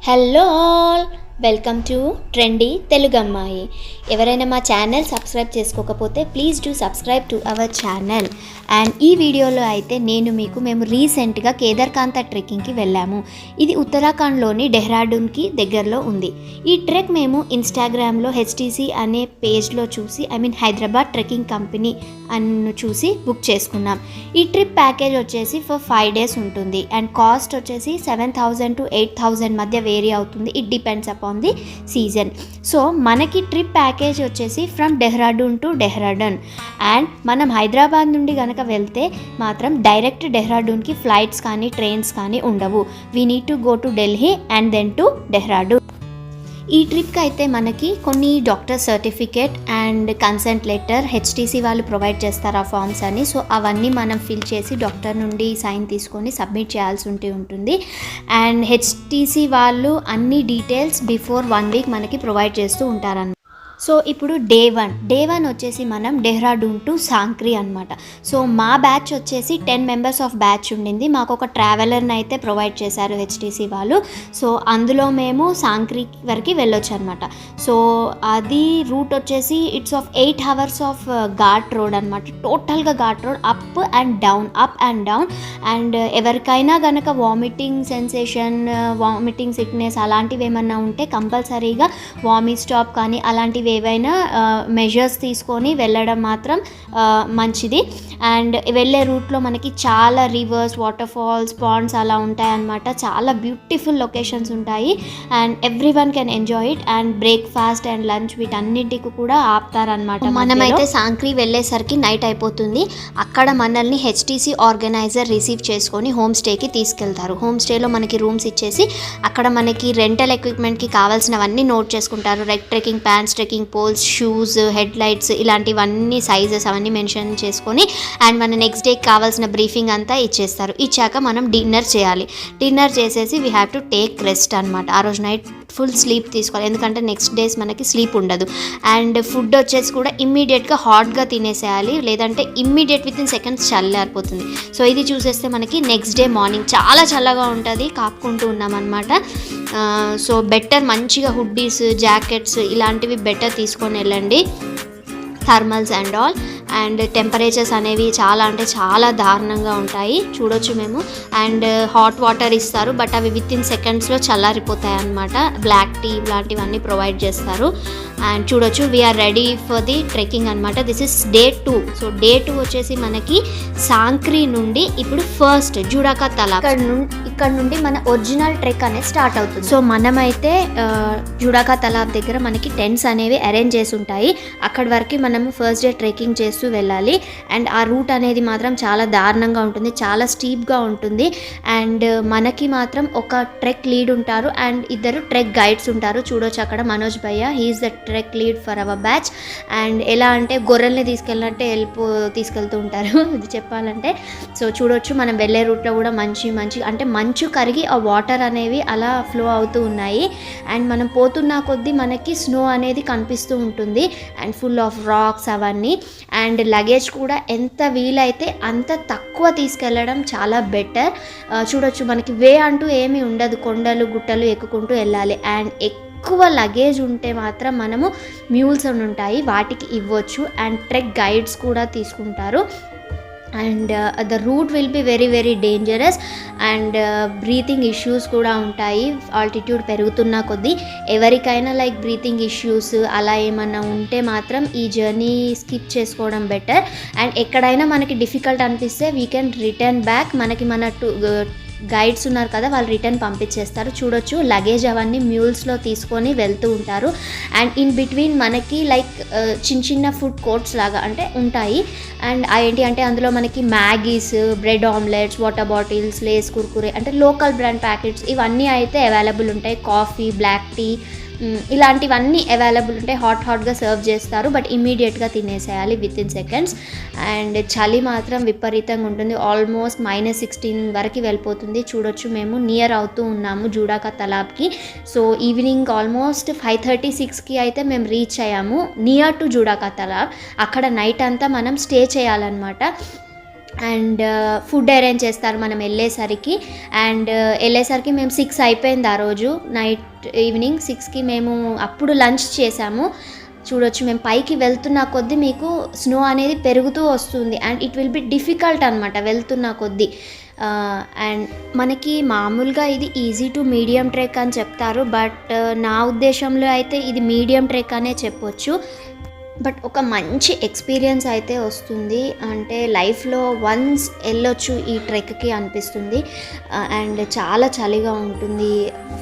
Hello all, welcome to trendy Telugu అమ్మాయి. ఎవరైనా మా ఛానల్ సబ్స్క్రైబ్ చేసుకోకపోతే please do subscribe to our channel. And ఈ వీడియోలో అయితే మేము రీసెంట్గా కేదార్కాంత ట్రెక్కింగ్కి వెళ్ళాము. ఇది ఉత్తరాఖండ్లోని డెహ్రాడూన్కి దగ్గరలో ఉంది. ఈ ట్రెక్ మేము ఇన్స్టాగ్రామ్లో హెచ్టీసీ అనే పేజ్లో చూసి హైదరాబాద్ ట్రెక్కింగ్ కంపెనీ అನ್ನು చూసి బుక్ చేసుకున్నాం. ఈ ట్రిప్ ప్యాకేజ్ వచ్చేసి ఫర్ 5 days ఉంటుంది. అండ్ కాస్ట్ వచ్చేసి 7,000 to 8,000 మధ్య వేరీ అవుతుంది. It depends upon the season. So మనకి ట్రిప్ ప్యాకేజ్ వచ్చేసి from Dehradun to Dehradun. And మనం హైదరాబాద్ నుండి కనుక వెళ్తే మాత్రం డైరెక్ట్ డెహ్రాడూన్కి ఫ్లైట్స్ కానీ ట్రైన్స్ కానీ ఉండవు. We need to go to Delhi and then to Dehradun. ఈ ట్రిప్కి అయితే మనకి కొన్ని doctor certificate and consent letter HTC వాళ్ళు ప్రొవైడ్ చేస్తారు ఆ ఫామ్స్ అని. సో అవన్నీ మనం ఫిల్ చేసి డాక్టర్ నుండి సైన్ తీసుకొని సబ్మిట్ చేయాల్సి ఉంటుంది. అండ్ హెచ్టీసీ వాళ్ళు అన్ని డీటెయిల్స్ బిఫోర్ 1 week మనకి ప్రొవైడ్ చేస్తూ ఉంటారన్నమాట. సో ఇప్పుడు డే వన్ వచ్చేసి మనం డెహ్రాడూన్ టు సాంక్రీ అనమాట. సో మా బ్యాచ్ వచ్చేసి 10 members ఆఫ్ బ్యాచ్ ఉండింది. మాకు ఒక ట్రావెలర్ని అయితే ప్రొవైడ్ చేశారు హెచ్టీసీ వాళ్ళు. సో అందులో మేము సాంక్రీ వరకు వెళ్ళొచ్చు అనమాట. సో అది రూట్ వచ్చేసి it's of 8 hours of ghat road అనమాట. టోటల్గా ghat road, up and down. And ఎవరికైనా కనుక వామిటింగ్ సెన్సేషన్, వామిటింగ్ సిక్నెస్ అలాంటివి ఏమన్నా ఉంటే కంపల్సరీగా వామిట్ స్టాప్ కానీ అలాంటివి ఏవైనా మెజర్స్ తీసుకొని వెళ్ళడం మాత్రం మంచిది. అండ్ వెళ్ళే రూట్లో మనకి చాలా రివర్స్, వాటర్ ఫాల్స్, పాండ్స్ అలా ఉంటాయన్నమాట. చాలా బ్యూటిఫుల్ లొకేషన్స్ ఉంటాయి. And every one can enjoy it. And breakfast and lunch వీటన్నిటికి కూడా ఆపుతారనమాట. మనమైతే సాంక్రీ వెళ్ళేసరికి నైట్ అయిపోతుంది. అక్కడ మనల్ని హెచ్టీసీ ఆర్గనైజర్ రిసీవ్ చేసుకొని హోమ్ స్టేకి తీసుకెళ్తారు. హోమ్ స్టేలో మనకి రూమ్స్ ఇచ్చేసి అక్కడ మనకి రెంటల్ ఎక్విప్మెంట్కి కావాల్సినవన్నీ నోట్ చేసుకుంటారు. Like trekking pants, trekking poles, shoes, head lights ఇలాంటివన్నీ సైజెస్ అవన్నీ మెన్షన్ చేసుకొని అండ్ మన నెక్స్ట్ డేకి కావాల్సిన బ్రీఫింగ్ అంతా ఇచ్చేస్తారు. ఇచ్చాక మనం డిన్నర్ చేయాలి. డిన్నర్ చేసేసి we have to take rest అనమాట. ఆ రోజు నైట్ ఫుల్ స్లీప్ తీసుకోవాలి, ఎందుకంటే నెక్స్ట్ డేస్ మనకి స్లీప్ ఉండదు. అండ్ ఫుడ్ వచ్చేసి కూడా ఇమ్మీడియట్గా హాట్గా తినేసేయాలి, లేదంటే ఇమ్మీడియట్ విత్ ఇన్ సెకండ్స్ చల్లారిపోతుంది. సో ఇది చూసేస్తే మనకి నెక్స్ట్ డే మార్నింగ్ చాలా చల్లగా ఉంటుంది. కాపుకుంటూ ఉన్నామన్నమాట. సో బెటర్ మంచిగా హుడ్డీస్, జాకెట్స్ ఇలాంటివి బెటర్ తీసుకొని వెళ్ళండి, thermals and all. And temperatures అనేవి చాలా దారుణంగా ఉంటాయి, చూడొచ్చు మేము. అండ్ హాట్ వాటర్ ఇస్తారు, బట్ అవి విత్ ఇన్ సెకండ్స్లో చల్లారిపోతాయి అన్నమాట. బ్లాక్ టీ ఇలాంటివన్నీ ప్రొవైడ్ చేస్తారు. అండ్ చూడొచ్చు we are ready for the trekking అనమాట. This is day 2. So day 2 వచ్చేసి మనకి సాంక్రీ నుండి ఇప్పుడు ఫస్ట్ జుడాకా తలాబ్, ఇక్కడ నుండి మన ఒరిజినల్ ట్రెక్ అనేది స్టార్ట్ అవుతుంది. సో మనమైతే జుడాకా తలాబ్ దగ్గర మనకి టెంట్స్ అనేవి అరేంజ్ చేసి ఉంటాయి. అక్కడి వరకు మనము ఫస్ట్ డే ట్రెక్కింగ్ చేస్తూ వెళ్ళాలి. అండ్ ఆ రూట్ అనేది మాత్రం చాలా దారుణంగా ఉంటుంది, చాలా స్టీప్గా ఉంటుంది. అండ్ మనకి మాత్రం ఒక ట్రెక్ లీడ్ ఉంటారు అండ్ 2 ట్రెక్ గైడ్స్ ఉంటారు. చూడొచ్చు అక్కడ Manoj bhaiya, he's the trek lead for our batch. And ఎలా అంటే గొర్రెల్ని తీసుకెళ్ళినట్టే తీసుకెళ్తూ ఉంటారు ఇది చెప్పాలంటే. సో చూడొచ్చు మనం వెళ్ళే రూట్లో కూడా మంచి అంటే మంచు కరిగి ఆ వాటర్ అనేవి అలా ఫ్లో అవుతూ ఉన్నాయి. అండ్ మనం పోతున్న కొద్దీ మనకి స్నో అనేది కనిపిస్తూ ఉంటుంది అండ్ ఫుల్ ఆఫ్ రాక్స్ అవన్నీ. అండ్ లగేజ్ కూడా ఎంత వీలైతే అంత తక్కువ తీసుకెళ్ళడం చాలా బెటర్. చూడొచ్చు మనకి వే అంటూ ఏమీ ఉండదు, కొండలు గుట్టలు ఎక్కుకుంటూ వెళ్ళాలి. అండ్ ఎక్కువ లగేజ్ ఉంటే మాత్రం మనము మ్యూల్స్ అని ఉంటాయి, వాటికి ఇవ్వచ్చు. అండ్ ట్రెక్ గైడ్స్ కూడా తీసుకుంటారు. And the route will be very dangerous. And breathing issues కూడా ఉంటాయి ఆల్టిట్యూడ్ పెరుగుతున్న కొద్దీ. ఎవరికైనా లైక్ బ్రీతింగ్ ఇష్యూస్ అలా ఏమన్నా ఉంటే మాత్రం ఈ జర్నీ స్కిప్ చేసుకోవడం బెటర్. అండ్ ఎక్కడైనా మనకి డిఫికల్ట్ అనిపిస్తే వీ కెన్ రిటర్న్ బ్యాక్. మనకి మన గైడ్స్ ఉన్నారు కదా, వాళ్ళు రిటర్న్ పంపించేస్తారు. చూడొచ్చు లగేజ్ అవన్నీ మ్యూల్స్లో తీసుకొని వెళ్తూ ఉంటారు. అండ్ ఇన్ బిట్వీన్ మనకి లైక్ చిన్న ఫుడ్ కోర్ట్స్ లాగా అంటే ఉంటాయి. అండ్ ఏంటి అంటే అందులో మనకి Maggis, bread omelettes, water bottles, Lays, Kurkure అంటే లోకల్ బ్రాండ్ ప్యాకెట్స్ ఇవన్నీ అయితే అవైలబుల్ ఉంటాయి. కాఫీ, బ్లాక్ టీ ఇలాంటివన్నీ అవైలబుల్ ఉంటాయి. హాట్గా సర్వ్ చేస్తారు, బట్ ఇమ్మీడియట్గా తినేసేయాలి విత్ ఇన్ సెకండ్స్. అండ్ చలి మాత్రం విపరీతంగా ఉంటుంది, ఆల్మోస్ట్ -16 వరకు వెళ్ళిపోతుంది. చూడొచ్చు మేము నియర్ అవుతూ ఉన్నాము జుడాకా తలాబ్కి. సో ఈవినింగ్ ఆల్మోస్ట్ 5:30-6కి అయితే మేము రీచ్ అయ్యాము నియర్ టు జుడాకా తలాబ్. అక్కడ నైట్ అంతా మనం స్టే చేయాలన్నమాట. అండ్ ఫుడ్ అరేంజ్ చేస్తారు మనం వెళ్ళేసరికి. అండ్ వెళ్ళేసరికి మేము 6 అయిపోయింది ఆ రోజు ఈవినింగ్ 6కి మేము అప్పుడు లంచ్ చేసాము. చూడొచ్చు మేము పైకి వెళ్తున్న కొద్దీ మీకు స్నో అనేది పెరుగుతూ వస్తుంది and it will be difficult అనమాట వెళ్తున్న కొద్దీ. అండ్ మనకి మామూలుగా ఇది ఈజీ టు మీడియం ట్రెక్ అని చెప్తారు, బట్ నా ఉద్దేశంలో అయితే ఇది మీడియం ట్రెక్ అనే చెప్పొచ్చు. బట్ ఒక మంచి ఎక్స్పీరియన్స్ అయితే వస్తుంది, అంటే లైఫ్లో వన్స్ వెళ్ళొచ్చు ఈ ట్రెక్కి అనిపిస్తుంది. అండ్ చాలా చలిగా ఉంటుంది,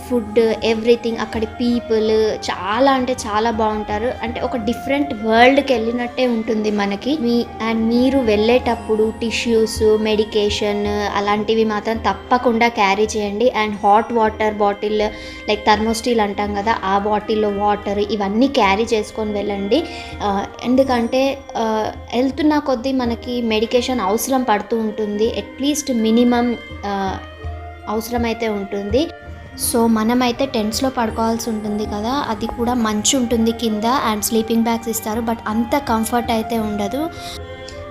ఫుడ్ ఎవ్రీథింగ్, అక్కడి పీపుల్ చాలా అంటే చాలా బాగుంటారు. అంటే ఒక డిఫరెంట్ వరల్డ్కి వెళ్ళినట్టే ఉంటుంది మనకి. అండ్ మీరు వెళ్ళేటప్పుడు టిష్యూస్, మెడికేషన్ అలాంటివి మాత్రం తప్పకుండా క్యారీ చేయండి. And hot water bottle like thermosteel అంటాం కదా, ఆ బాటిల్లో వాటర్ ఇవన్నీ క్యారీ చేసుకొని వెళ్ళండి. ఎందుకంటే వెళ్తున్న కొద్దీ మనకి మెడికేషన్ అవసరం పడుతూ ఉంటుంది, అట్లీస్ట్ మినిమం అవసరమైతే ఉంటుంది. సో మనమైతే టెంట్స్లో పడుకోవాల్సి ఉంటుంది కదా, అది కూడా మంచు ఉంటుంది కింద అండ్ స్లీపింగ్ బ్యాగ్స్ ఇస్తారు, బట్ అంత కంఫర్ట్ అయితే ఉండదు.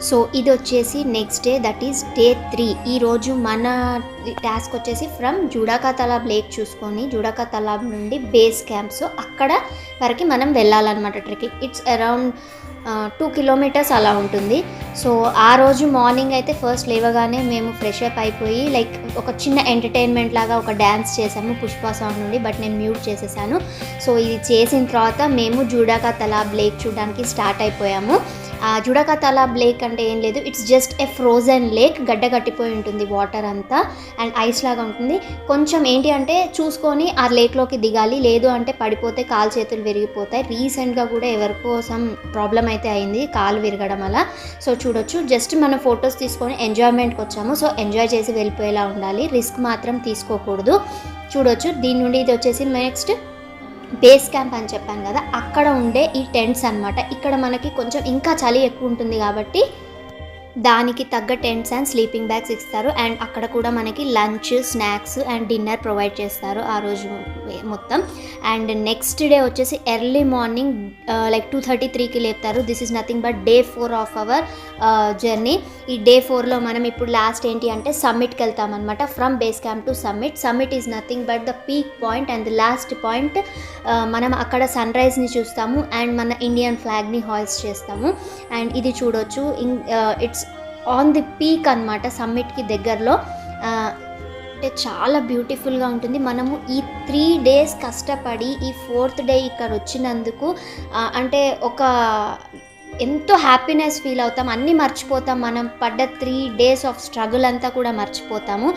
సో ఇది వచ్చేసి next day, that is day 3. ఈరోజు మన టాస్క్ వచ్చేసి ఫ్రమ్ జుడాకా తలాబ్ లేక్ చూసుకొని జుడాకా తలాబ్ నుండి బేస్ క్యాంప్, సో అక్కడ వరకు మనం వెళ్ళాలన్నమాట ట్రెక్కింగ్. ఇట్స్ అరౌండ్ 2 కిలోమీటర్స్ అలా ఉంటుంది. సో ఆ రోజు మార్నింగ్ అయితే ఫస్ట్ లేవగానే మేము ఫ్రెష్ అప్ అయిపోయి లైక్ ఒక చిన్న ఎంటర్టైన్మెంట్ లాగా ఒక డ్యాన్స్ చేసాము పుష్ప సాంగ్ నుండి, బట్ నేను మ్యూట్ చేసేసాను. సో ఇది చేసిన తర్వాత మేము జుడాకా తలాబ్ లేక్ చూడడానికి స్టార్ట్ అయిపోయాము. జుడాకా తలాబ్ లేక్ అంటే ఏం లేదు, it's just a frozen lake, గడ్డ కట్టిపోయి ఉంటుంది వాటర్ అంతా అండ్ ఐస్ లాగా ఉంటుంది. కొంచెం ఏంటి అంటే చూసుకొని ఆ లేక్లోకి దిగాలి, లేదు అంటే పడిపోతే కాలు చేతులు విరిగిపోతాయి. రీసెంట్గా కూడా ఎవరికో సమ్ ప్రాబ్లం అయితే అయింది కాలు విరగడం అలా. సో చూడొచ్చు, జస్ట్ మనం ఫొటోస్ తీసుకొని ఎంజాయ్మెంట్కి వచ్చాము. సో ఎంజాయ్ చేసి వెళ్ళిపోయేలా ఉండాలి, రిస్క్ మాత్రం తీసుకోకూడదు. చూడొచ్చు, దీని నుండి ఇది వచ్చేసి నెక్స్ట్ బేస్ క్యాంప్ అని చెప్పాను కదా, అక్కడ ఉండే ఈ టెంట్స్ అనమాట. ఇక్కడ మనకి కొంచెం ఇంకా చలి ఎక్కువ ఉంటుంది కాబట్టి దానికి తగ్గ టెంట్స్ అండ్ స్లీపింగ్ బ్యాగ్స్ ఇస్తారు. అండ్ అక్కడ కూడా మనకి lunch, snacks and dinner provide చేస్తారు ఆ రోజు మొత్తం. అండ్ నెక్స్ట్ డే వచ్చేసి ఎర్లీ మార్నింగ్ లైక్ 2:33కి లేపుతారు. This is nothing but day 4 of our journey. ఈ డే 4లో మనం ఇప్పుడు లాస్ట్ ఏంటి అంటే సమ్మిట్కి వెళ్తామన్నమాట. From base camp to summit. Summit is nothing but the peak point and the last point. మనం అక్కడ సన్ రైజ్ని చూస్తాము అండ్ మన ఇండియన్ ఫ్లాగ్ని హాయిస్ట్ చేస్తాము. అండ్ ఇది చూడొచ్చు, ఇట్స్ ఆన్ ది పీక్ అనమాట, సమ్మిట్కి దగ్గరలో. అంటే చాలా బ్యూటిఫుల్గా ఉంటుంది. మనము ఈ 3 డేస్ కష్టపడి ఈ 4th డే ఇక్కడ వచ్చినందుకు అంటే ఒక ఎంతో హ్యాపీనెస్ ఫీల్ అవుతాం, అన్నీ మర్చిపోతాం, మనం పడ్డ 3 డేస్ ఆఫ్ స్ట్రగుల్ అంతా కూడా మర్చిపోతాము.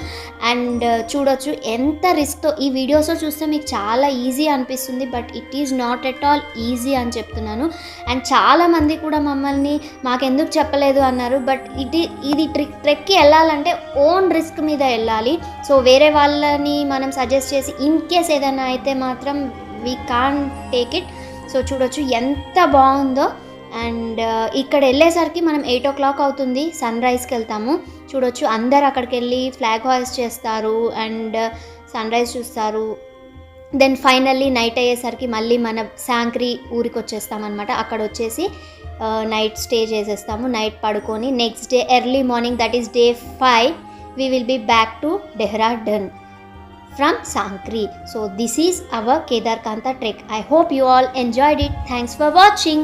అండ్ చూడొచ్చు ఎంత రిస్క్తో, ఈ వీడియోస్లో చూస్తే మీకు చాలా ఈజీ అనిపిస్తుంది, but it is not at all easy అని చెప్తున్నాను. అండ్ చాలామంది కూడా మమ్మల్ని మాకెందుకు చెప్పలేదు అన్నారు, బట్ ఇది ట్రెక్కి వెళ్ళాలంటే ఓన్ రిస్క్ మీద వెళ్ళాలి. సో వేరే వాళ్ళని మనం సజెస్ట్ చేసి ఇన్ కేస్ ఏదైనా అయితే మాత్రం we can take it. So చూడొచ్చు ఎంత బాగుందో. అండ్ ఇక్కడ వెళ్ళేసరికి మనం 8 o'clock అవుతుంది, సన్ రైజ్కి వెళ్తాము. చూడొచ్చు, అందరు అక్కడికి వెళ్ళి ఫ్లాగ్ హాయిస్ట్ చేస్తారు అండ్ సన్ రైజ్ చూస్తారు. దెన్ ఫైనల్లీ నైట్ అయ్యేసరికి మళ్ళీ మన శాంక్రీ ఊరికి వచ్చేస్తామన్నమాట. అక్కడ వచ్చేసి నైట్ స్టే చేసేస్తాము, నైట్ పడుకొని next day early morning, that is day 5, we will be back to Dehradun from Sankri. So this is our Kedarkantha trek. I hope you all enjoyed it. Thanks for watching.